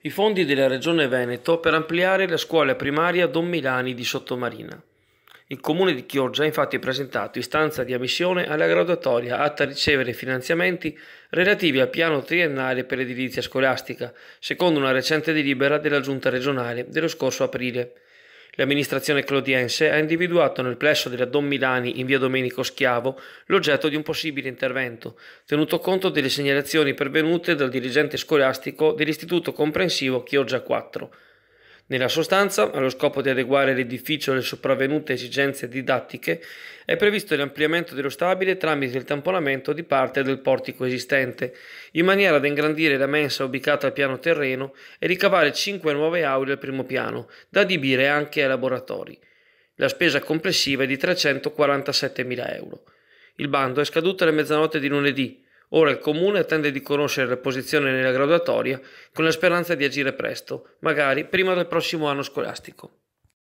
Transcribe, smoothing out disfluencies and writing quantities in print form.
I fondi della Regione Veneto per ampliare la scuola primaria Don Milani di Sottomarina. Il comune di Chioggia ha infatti presentato istanza di ammissione alla graduatoria atta a ricevere finanziamenti relativi al piano triennale per l'edilizia scolastica, secondo una recente delibera della Giunta regionale dello scorso aprile. L'amministrazione clodiense ha individuato nel plesso della Don Milani in via Domenico Schiavo l'oggetto di un possibile intervento, tenuto conto delle segnalazioni pervenute dal dirigente scolastico dell'Istituto Comprensivo Chioggia 4. Nella sostanza, allo scopo di adeguare l'edificio alle sopravvenute esigenze didattiche, è previsto l'ampliamento dello stabile tramite il tamponamento di parte del portico esistente, in maniera da ingrandire la mensa ubicata al piano terreno e ricavare 5 nuove aule al primo piano, da adibire anche ai laboratori. La spesa complessiva è di 347.000 euro. Il bando è scaduto alle mezzanotte di lunedì. Ora il Comune attende di conoscere la posizione nella graduatoria con la speranza di agire presto, magari prima del prossimo anno scolastico.